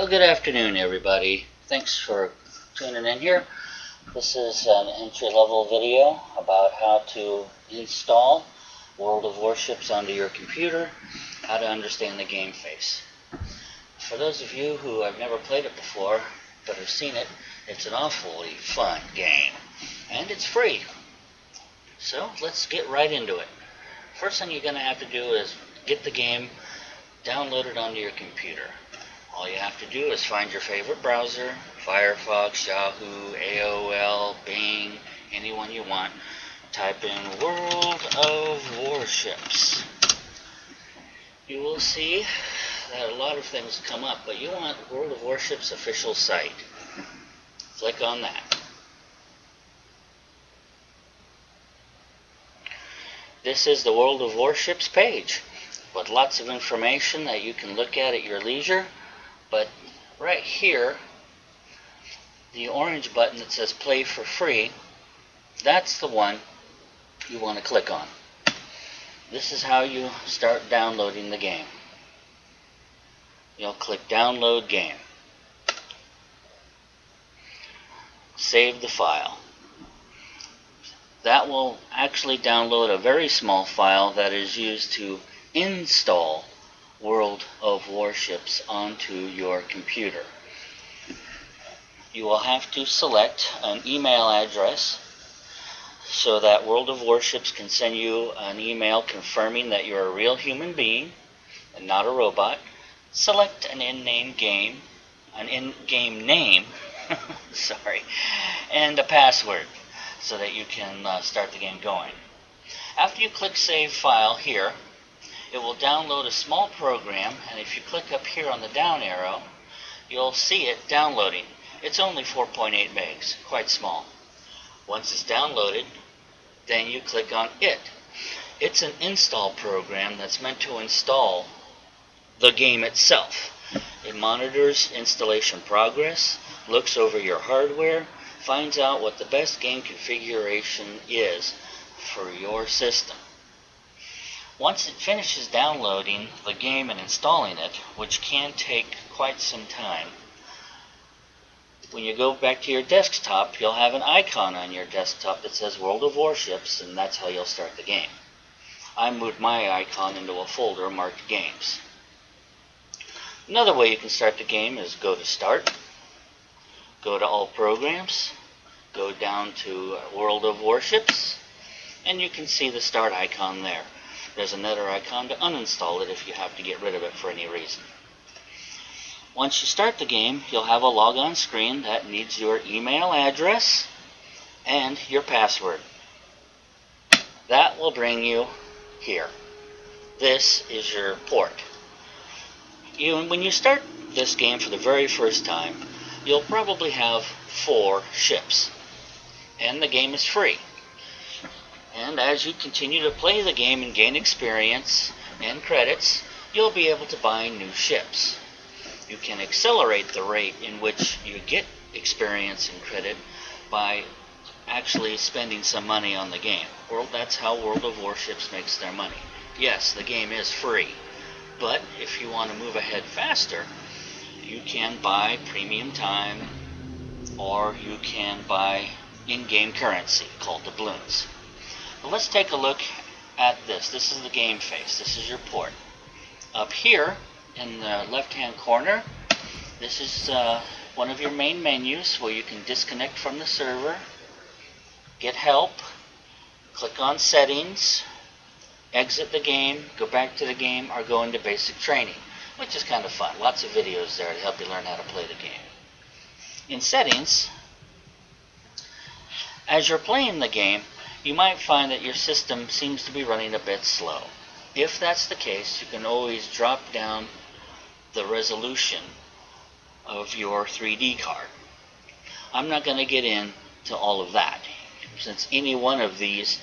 Well, good afternoon, everybody. Thanks for tuning in here. This is an entry-level video about how to install World of Warships onto your computer, how to understand the game face. For those of you who have never played it before, but have seen it, it's an awfully fun game. And it's free. So let's get right into it. First thing you're going to have to do is get the game downloaded onto your computer. All you have to do is find your favorite browser, Firefox, Yahoo, AOL, Bing, anyone you want. Type in World of Warships. You will see that a lot of things come up, but you want World of Warships official site. Click on that. This is the World of Warships page with lots of information that you can look at your leisure. But right here, the orange button that says Play for Free, that's the one you want to click on. This is how you start downloading the game. You'll click Download Game. Save the file. That will actually download a very small file that is used to install World of Warships onto your computer. You will have to select an email address so that World of Warships can send you an email confirming that you're a real human being and not a robot. Select an in-game name, sorry, and a password so that you can start the game going. After you click Save File here, it will download a small program, and if you click up here on the down arrow, you'll see it downloading. It's only 4.8 megs, quite small. Once it's downloaded, then you click on it. It's an install program that's meant to install the game itself. It monitors installation progress, looks over your hardware, finds out what the best game configuration is for your system. Once it finishes downloading the game and installing it, which can take quite some time, when you go back to your desktop, you'll have an icon on your desktop that says World of Warships, and that's how you'll start the game. I moved my icon into a folder marked Games. Another way you can start the game is go to Start, go to All Programs, go down to World of Warships, and you can see the Start icon there. There's another icon to uninstall it if you have to get rid of it for any reason. Once you start the game, you'll have a logon screen that needs your email address and your password. That will bring you here. This is your port. When you start this game for the very first time, you'll probably have 4 ships, and the game is free. And as you continue to play the game and gain experience and credits, you'll be able to buy new ships. You can accelerate the rate in which you get experience and credit by actually spending some money on the game. That's how World of Warships makes their money. Yes, the game is free, but if you want to move ahead faster, you can buy premium time, or you can buy in-game currency called doubloons. Well, let's take a look at this. This is the game face. This is your port. Up here in the left-hand corner, this is one of your main menus where you can disconnect from the server, get help, click on Settings, exit the game, go back to the game, or go into basic training, which is kind of fun. Lots of videos there to help you learn how to play the game. In Settings, as you're playing the game, you might find that your system seems to be running a bit slow. If that's the case, you can always drop down the resolution of your 3D card. I'm not going to get into all of that, since any one of these,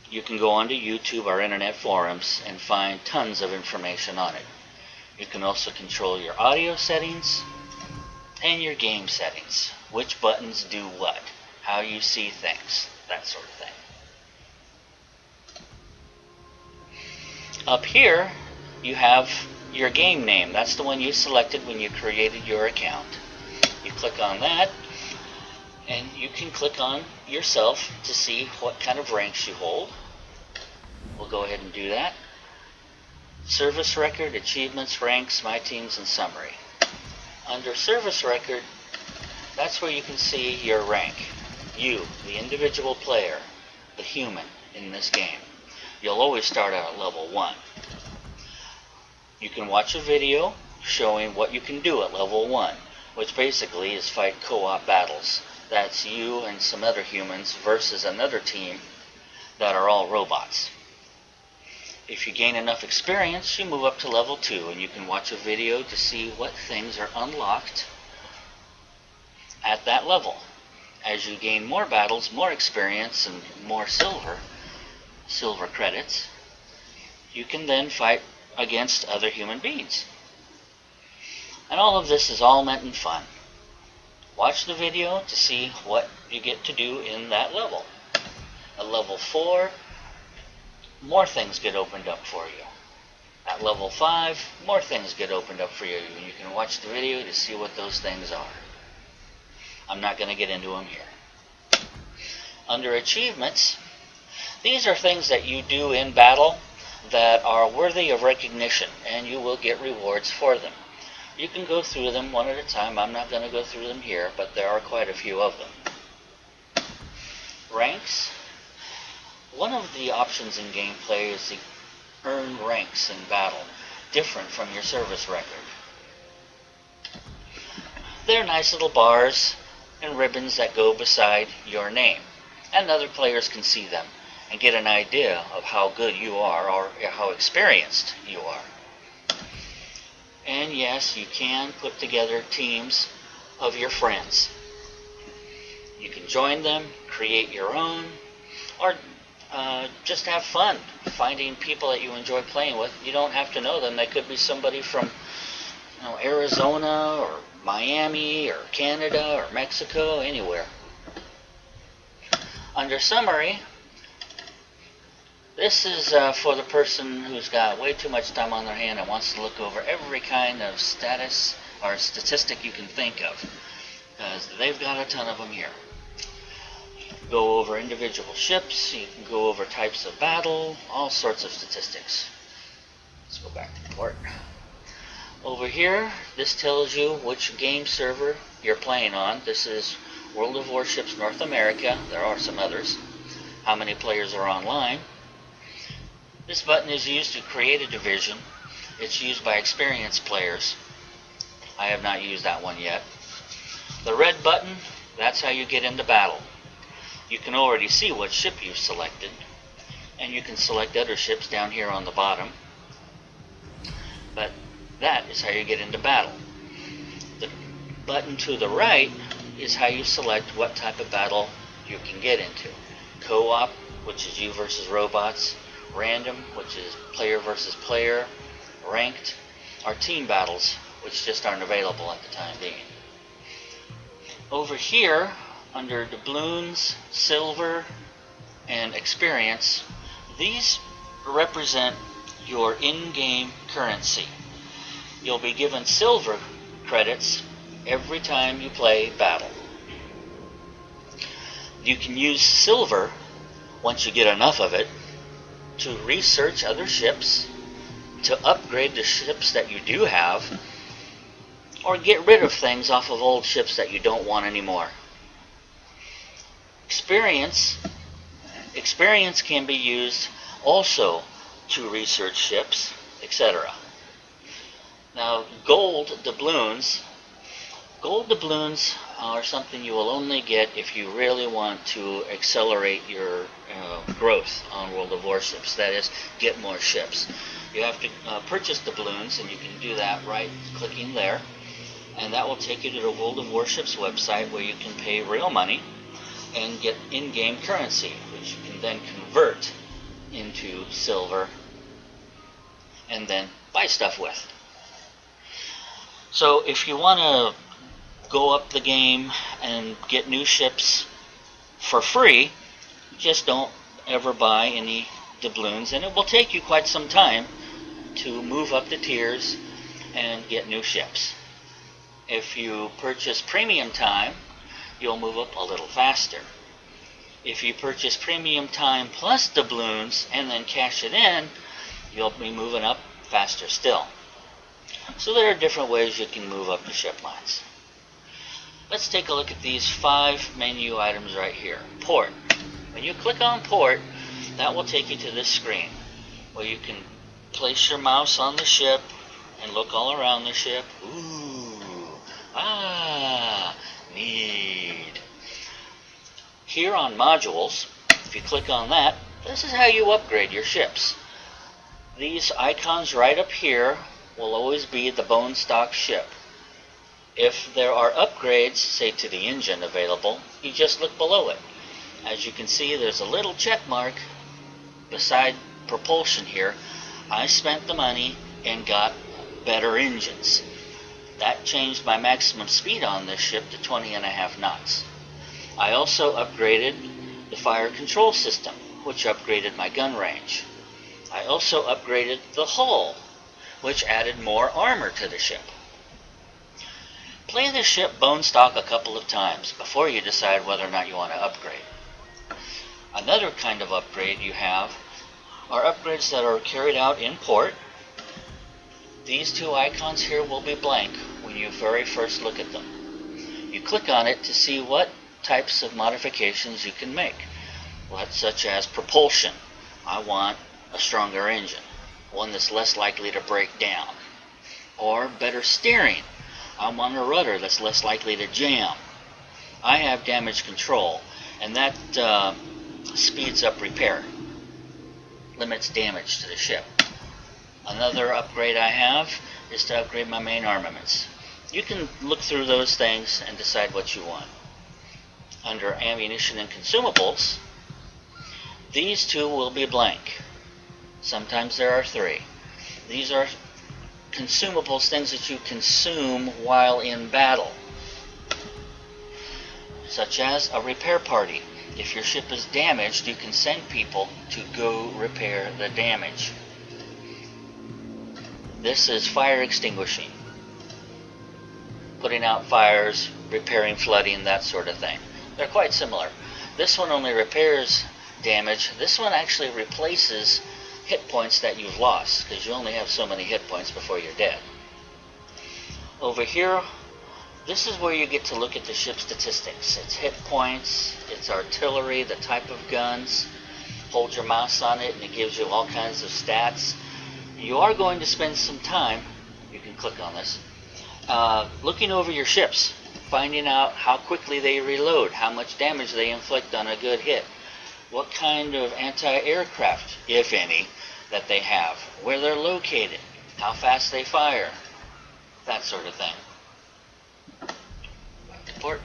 you can go onto YouTube or internet forums and find tons of information on it. You can also control your audio settings and your game settings, which buttons do what, how you see things, that sort of thing. Up here, you have your game name. That's the one you selected when you created your account. You click on that, and you can click on yourself to see what kind of ranks you hold. We'll go ahead and do that. Service record, achievements, ranks, my teams, and summary. Under service record, that's where you can see your rank. You, the individual player, the human in this game. You'll always start out at level 1. You can watch a video showing what you can do at level 1, which basically is fight co-op battles. That's you and some other humans versus another team that are all robots. If you gain enough experience, you move up to level 2, and you can watch a video to see what things are unlocked at that level. As you gain more battles, more experience, and more silver credits, you can then fight against other human beings. And all of this is all meant in fun. Watch the video to see what you get to do in that level. At level 4, more things get opened up for you. At level 5, more things get opened up for you, and you can watch the video to see what those things are. I'm not going to get into them here. Under achievements, these are things that you do in battle that are worthy of recognition, and you will get rewards for them. You can go through them one at a time. I'm not going to go through them here, but there are quite a few of them. Ranks. One of the options in gameplay is to earn ranks in battle, different from your service record. They're nice little bars and ribbons that go beside your name, and other players can see them and get an idea of how good you are or how experienced you are. And yes, you can put together teams of your friends. You can join them, create your own, or just have fun finding people that you enjoy playing with. You don't have to know them. They could be somebody from Arizona or Miami or Canada or Mexico, anywhere. Under summary, this is for the person who's got way too much time on their hand and wants to look over every kind of status or statistic you can think of, because they've got a ton of them here. Go over individual ships, you can go over types of battle, all sorts of statistics. Let's go back to port. Over here, this tells you which game server you're playing on. This is World of Warships North America. There are some others. How many players are online. This button is used to create a division. It's used by experienced players. I have not used that one yet. The red button, that's how you get into battle. You can already see what ship you've selected, and you can select other ships down here on the bottom. But that is how you get into battle. The button to the right is how you select what type of battle you can get into. Co-op, which is you versus robots. Random, which is player versus player. Ranked are team battles, which just aren't available at the time being. Over here, under doubloons, silver, and experience, these represent your in-game currency. You'll be given silver credits every time you play battle. You can use silver, once you get enough of it, to research other ships, to upgrade the ships that you do have, or get rid of things off of old ships that you don't want anymore. Experience can be used also to research ships, etc. Now, gold doubloons are something you will only get if you really want to accelerate your growth on World of Warships. That is, get more ships. You have to purchase doubloons, and you can do that right clicking there. And that will take you to the World of Warships website, where you can pay real money and get in-game currency, which you can then convert into silver and then buy stuff with. So if you want to go up the game and get new ships for free, just don't ever buy any doubloons, and it will take you quite some time to move up the tiers and get new ships. If you purchase premium time, you'll move up a little faster. If you purchase premium time plus doubloons and then cash it in, you'll be moving up faster still. So there are different ways you can move up the ship lines. Let's take a look at these 5 menu items right here. Port. When you click on port, that will take you to this screen where you can place your mouse on the ship and look all around the ship. Neat. Here on modules, if you click on that, this is how you upgrade your ships. These icons right up here will always be the bone stock ship. If there are upgrades, say to the engine available, you just look below it. As you can see, there's a little check mark beside propulsion here. I spent the money and got better engines. That changed my maximum speed on this ship to 20.5 knots. I also upgraded the fire control system, which upgraded my gun range. I also upgraded the hull, which added more armor to the ship. Play the ship bone stock a couple of times before you decide whether or not you want to upgrade. Another kind of upgrade you have are upgrades that are carried out in port. These 2 icons here will be blank when you very first look at them. You click on it to see what types of modifications you can make, such as propulsion. I want a stronger engine, one that's less likely to break down. Or better steering. I want a rudder that's less likely to jam. I have damage control, and that speeds up repair, limits damage to the ship. Another upgrade I have is to upgrade my main armaments. You can look through those things and decide what you want. Under ammunition and consumables, these 2 will be blank. Sometimes there are 3. These are consumables, things that you consume while in battle, such as a repair party. If your ship is damaged, you can send people to go repair the damage. This is fire extinguishing, putting out fires, repairing flooding, that sort of thing. They're quite similar. This one only repairs damage. This one actually replaces hit points that you've lost, because you only have so many hit points before you're dead. Over here, this is where you get to look at the ship statistics. It's hit points, it's artillery, the type of guns. Hold your mouse on it and it gives you all kinds of stats. You are going to spend some time, you can click on this, looking over your ships, finding out how quickly they reload, how much damage they inflict on a good hit, what kind of anti-aircraft, if any, that they have, where they're located, how fast they fire, that sort of thing. Back to port.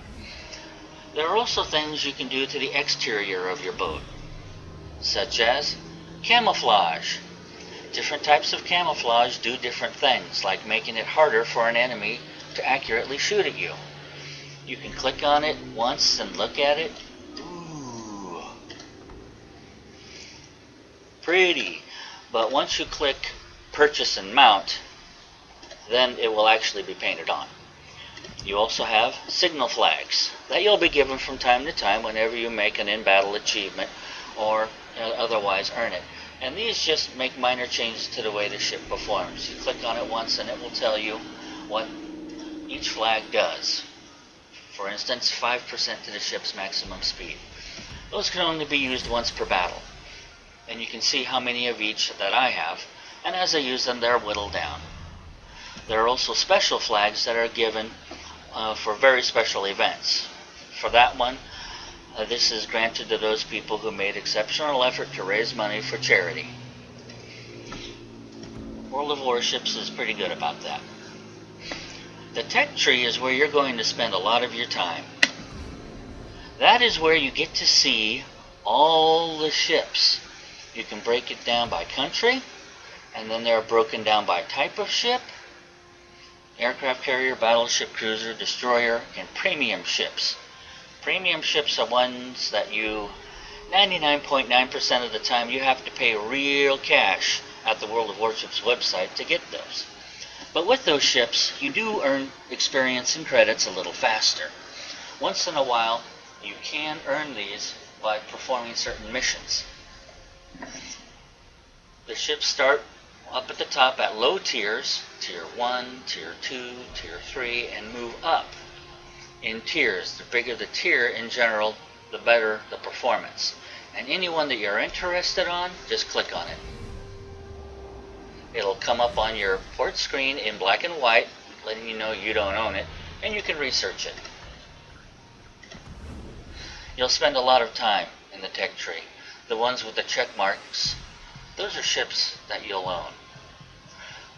There are also things you can do to the exterior of your boat, such as camouflage. Different types of camouflage do different things, like making it harder for an enemy to accurately shoot at you. You can click on it once and look at it. Ooh, pretty. But once you click purchase and mount, then it will actually be painted on. You also have signal flags that you'll be given from time to time whenever you make an in-battle achievement or otherwise earn it. And these just make minor changes to the way the ship performs. You click on it once and it will tell you what each flag does. For instance, 5% to the ship's maximum speed. Those can only be used once per battle. And you can see how many of each that I have. And as I use them, they're whittled down. There are also special flags that are given for very special events. For that one, this is granted to those people who made exceptional effort to raise money for charity. World of Warships is pretty good about that. The tech tree is where you're going to spend a lot of your time. That is where you get to see all the ships. You can break it down by country, and then they're broken down by type of ship: aircraft carrier, battleship, cruiser, destroyer, and premium ships. Premium ships are ones that you, 99.9% of the time, you have to pay real cash at the World of Warships website to get those. But with those ships, you do earn experience and credits a little faster. Once in a while, you can earn these by performing certain missions. The ships start up at the top at low tiers, Tier 1, Tier 2, Tier 3, and move up in tiers. The bigger the tier in general, the better the performance. And any one that you're interested on, just click on it. It'll come up on your port screen in black and white, letting you know you don't own it, and you can research it. You'll spend a lot of time in the tech tree. The ones with the check marks, those are ships that you'll own.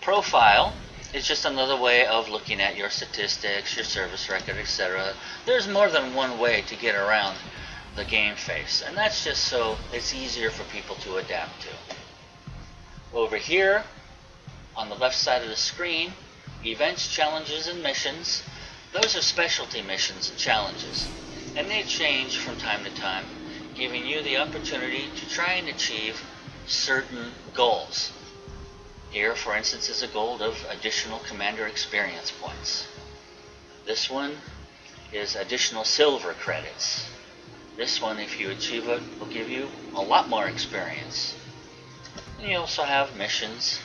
Profile is just another way of looking at your statistics, your service record, etc. There's more than one way to get around the game face, and that's just so it's easier for people to adapt to. Over here, on the left side of the screen, events, challenges, and missions. Those are specialty missions and challenges, and they change from time to time, giving you the opportunity to try and achieve certain goals. Here, for instance, is a goal of additional commander experience points. This one is additional silver credits. This one, if you achieve it, will give you a lot more experience. And you also have missions.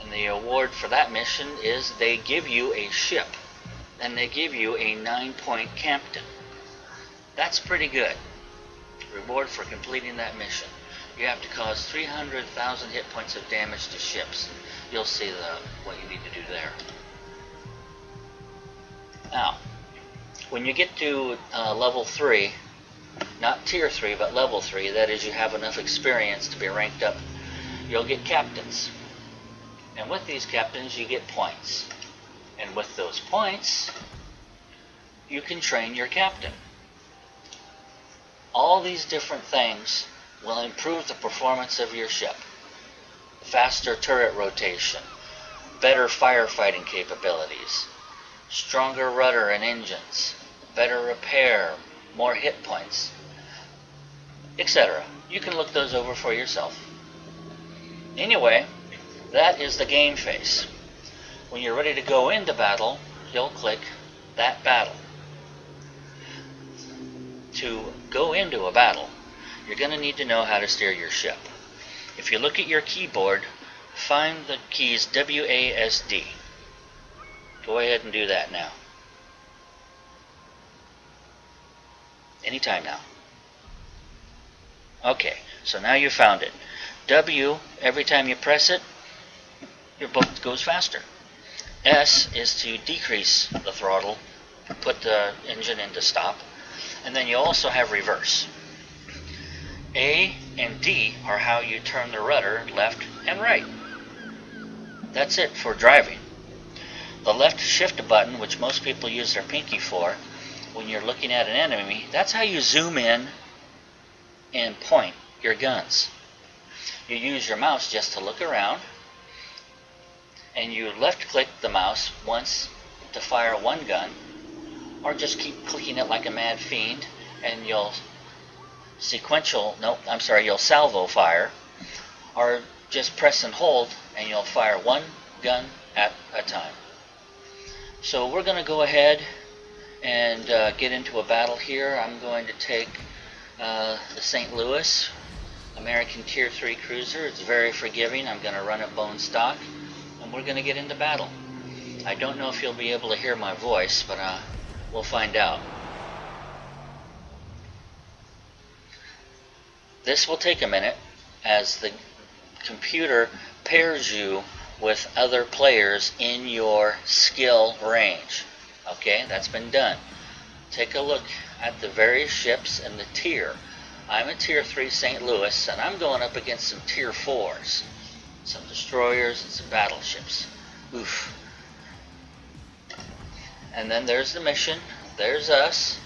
And the award for that mission is they give you a ship, and they give you a 9-point captain. That's pretty good. Reward for completing that mission. You have to cause 300,000 hit points of damage to ships. You'll see what you need to do there. Now, when you get to level 3, not tier 3, but level 3, that is, you have enough experience to be ranked up, you'll get captains. And with these captains, you get points. And with those points, you can train your captain. All these different things will improve the performance of your ship. Faster turret rotation, better firefighting capabilities, stronger rudder and engines, better repair, more hit points, etc. You can look those over for yourself. Anyway, that is the game face. When you're ready to go into battle, you'll click that battle. To go into a battle, you're going to need to know how to steer your ship. If you look at your keyboard, find the keys WASD. Go ahead and do that now. Anytime now. Okay, so now you found it. W, every time you press it, your boat goes faster. S is to decrease the throttle, put the engine into stop, and then you also have reverse. A and D are how you turn the rudder left and right. That's it for driving. The left shift button, which most people use their pinky for, when you're looking at an enemy, that's how you zoom in and point your guns. You use your mouse just to look around, and you left click the mouse once to fire one gun, or just keep clicking it like a mad fiend, and you'll you'll salvo fire, or just press and hold, and you'll fire one gun at a time. So we're going to go ahead and get into a battle here. I'm going to take the St. Louis American Tier 3 cruiser. It's very forgiving. I'm going to run it bone stock, and we're going to get into battle. I don't know if you'll be able to hear my voice, but we'll find out. This will take a minute as the computer pairs you with other players in your skill range. Okay, that's been done. Take a look at the various ships and the tier. I'm a Tier 3 St. Louis, and I'm going up against some Tier 4s. Some destroyers and some battleships. Oof. And then there's the mission. There's us.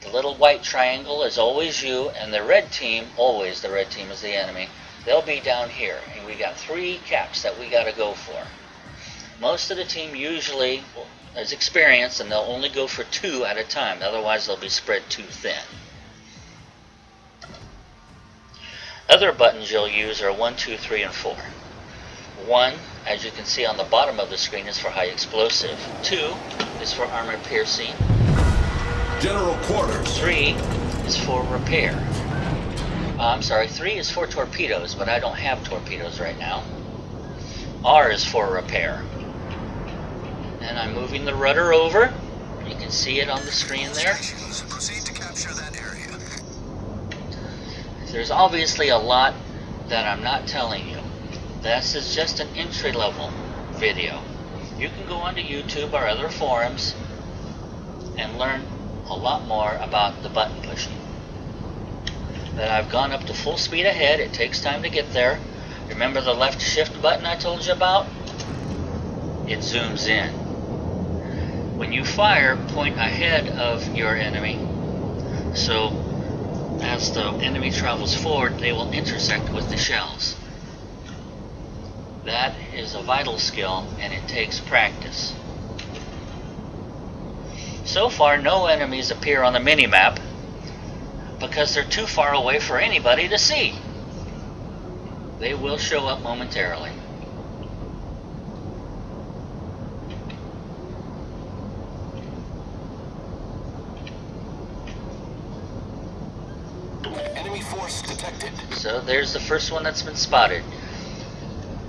The little white triangle is always you, and the red team, always the red team is the enemy. They'll be down here, and we got 3 caps that we got to go for. Most of the team usually is experienced, and they'll only go for 2 at a time. Otherwise, they'll be spread too thin. Other buttons you'll use are 1, 2, 3, and 4. 1, as you can see on the bottom of the screen, is for high explosive. 2 is for armor piercing. General quarters. 3 is for repair. I'm sorry, 3 is for torpedoes, but I don't have torpedoes right now. R is for repair. And I'm moving the rudder over. You can see it on the screen there. Proceed to capture that area. There's obviously a lot that I'm not telling you. This is just an entry-level video. You can go onto YouTube or other forums and learn a lot more about the button pushing. But I've gone up to full speed ahead. It takes time to get there. Remember the left shift button I told you about? It zooms in. When you fire, point ahead of your enemy, so as the enemy travels forward, they will intersect with the shells. That is a vital skill, and it takes practice. So far, no enemies appear on the mini-map because they're too far away for anybody to see. They will show up momentarily. Enemy force detected. So there's the first one that's been spotted.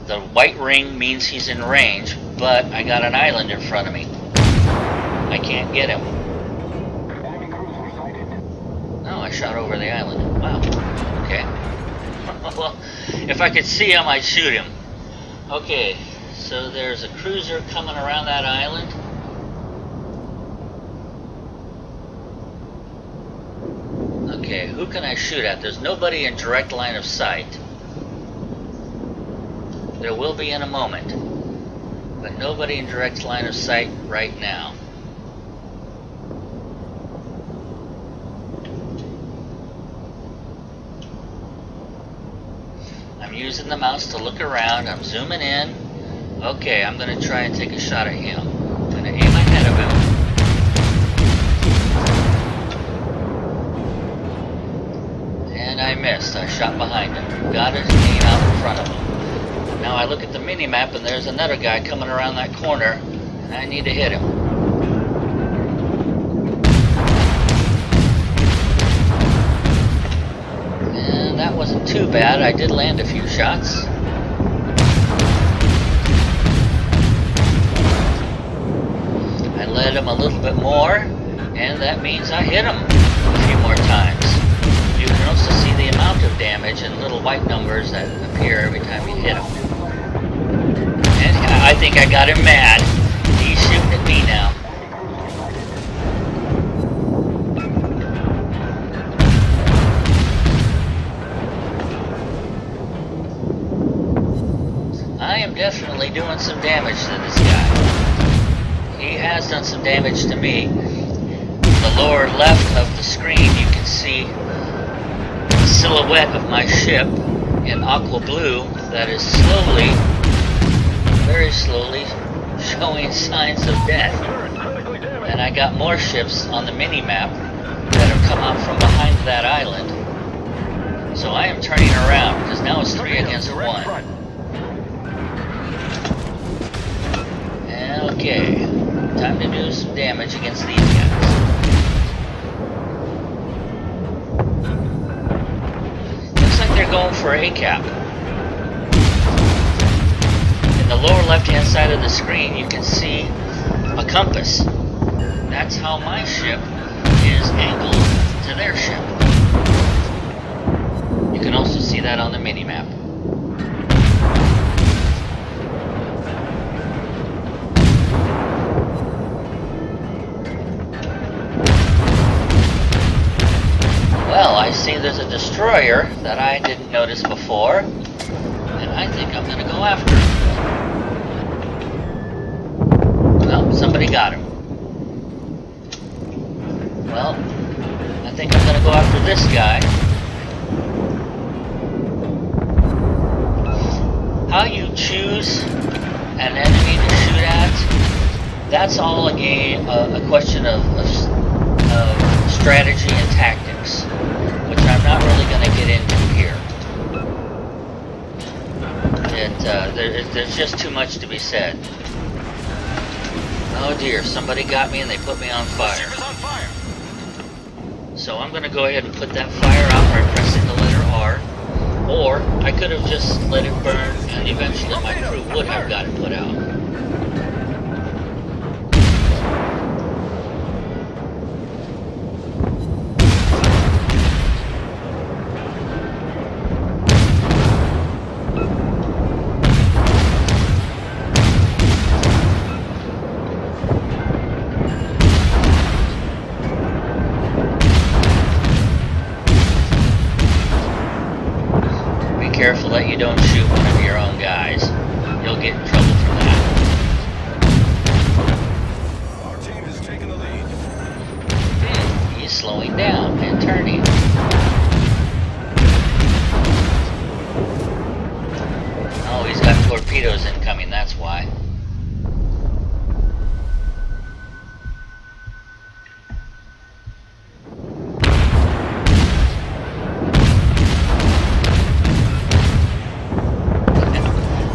The white ring means he's in range, but I got an island in front of me. I can't get him. Enemy cruiser sighted. No, I shot over the island. Wow. Okay. Well, if I could see him, I'd shoot him. Okay, so there's a cruiser coming around that island. Okay, who can I shoot at? There's nobody in direct line of sight. There will be in a moment, but nobody in direct line of sight right now. I'm using the mouse to look around. I'm zooming in. Okay, I'm going to try and take a shot at him. I'm going to aim ahead of him. And I missed. I shot behind him. Got his aim out in front of him. Now I look at the mini-map and there's another guy coming around that corner, and I need to hit him. And that wasn't too bad. I did land a few shots. I led him a little bit more, and that means I hit him a few more times. You can also see the amount of damage in little white numbers that appear every time you hit him. And I think I got him mad. He's shooting at me now. I am definitely doing some damage to this guy. He has done some damage to me. The lower left of the screen, you can see the silhouette of my ship in aqua blue that is slowly, very slowly, showing signs of death. And I got more ships on the mini-map that have come out from behind that island. So I am turning around, because now it's 3 against 1. Okay, time to do some damage against these guys. Looks like they're going for a cap. In the lower left-hand side of the screen, you can see a compass. That's how my ship is angled to their ship. You can also see that on the mini-map. Well, I see there's a destroyer that I didn't notice before, and I think I'm going to go after him. Well, somebody got him. Well, I think I'm going to go after this guy. How you choose an enemy to shoot at, that's all a game, a question of strategy and tactics, which I'm not really going to get into here. There's just too much to be said. Oh dear, somebody got me and they put me on fire. Ship is on fire. So I'm going to go ahead and put that fire out by pressing the letter R. Or I could have just let it burn and eventually my crew would have got it put out. Careful that you don't shoot one of your own guys. You'll get in trouble for that. Our team is taking the lead. He's slowing down and turning. Oh, he's got torpedoes incoming, that's why.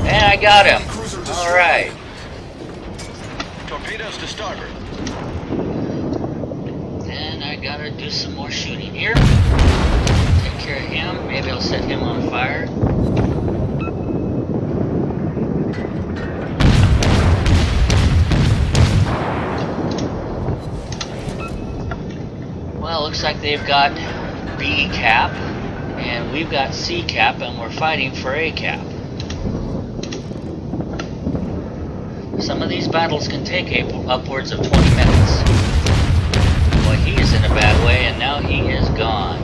I got him. All right. Torpedoes to starboard. And I gotta do some more shooting here. Take care of him. Maybe I'll set him on fire. Well, looks like they've got B cap, and we've got C cap, and we're fighting for A cap. Some of these battles can take upwards of 20 minutes. Boy, he is in a bad way, and now he is gone.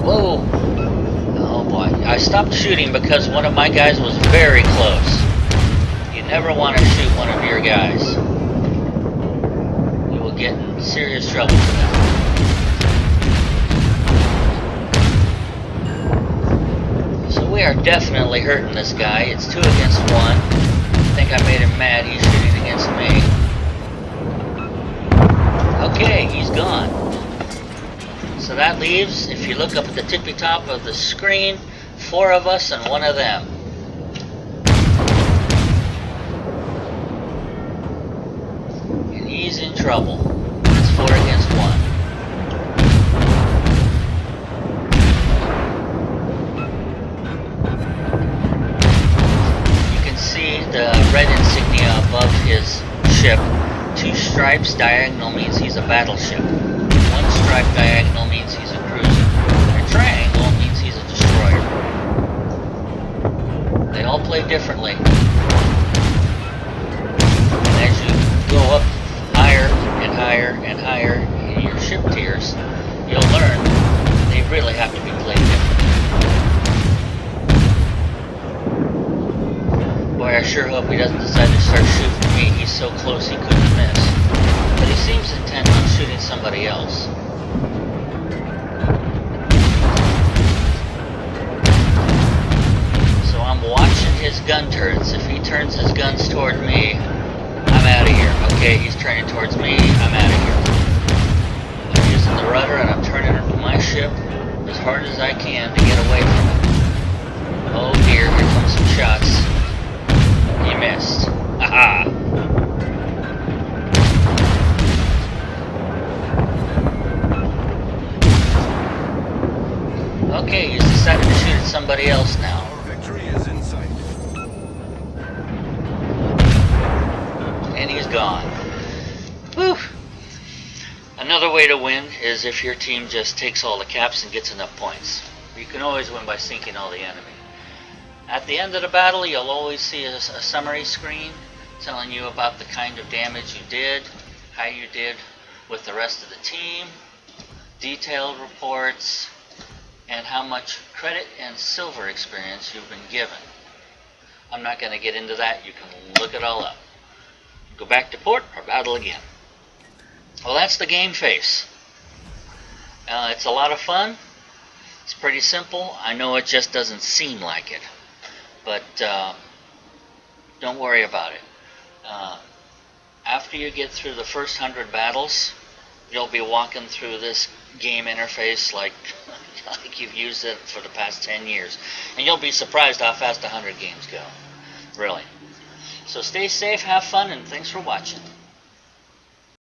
Whoa! Oh boy, I stopped shooting because one of my guys was very close. Never want to shoot one of your guys. You will get in serious trouble for that. So we are definitely hurting this guy. It's 2 against 1. I think I made him mad. He's shooting against me. Okay, he's gone. So that leaves, if you look up at the tippy top of the screen, 4 of us and 1 of them. He's in trouble. It's 4 against 1. You can see the red insignia above his ship. 2 stripes diagonal means he's a battleship. 1 stripe diagonal means he's a cruiser. A triangle means he's a destroyer. They all play differently. And as you go up higher and higher and higher in your ship tiers, you'll learn they really have to be played differently. Boy, I sure hope he doesn't decide to start shooting me. He's so close he couldn't miss. But he seems intent on shooting somebody else. So I'm watching his gun turrets. If he turns his guns toward me, I'm out of here. Okay, he's turning towards me. I'm out of here. I'm using the rudder and I'm turning my ship as hard as I can to get away from it. Oh dear, here comes some shots. He missed. Aha! Okay, he's decided to shoot at somebody else now. Our victory is in sight. And he's gone. Whew. Another way to win is if your team just takes all the caps and gets enough points. You can always win by sinking all the enemy. At the end of the battle, you'll always see a summary screen telling you about the kind of damage you did, how you did with the rest of the team, detailed reports, and how much credit and silver experience you've been given. I'm not going to get into that. You can look it all up. Go back to port or battle again. Well, that's the game face. It's a lot of fun. It's pretty simple. I know it just doesn't seem like it. But Don't worry about it. After you get through the first 100 battles, you'll be walking through this game interface like you've used it for the past 10 years. And you'll be surprised how fast 100 games go. Really. So stay safe, have fun, and thanks for watching.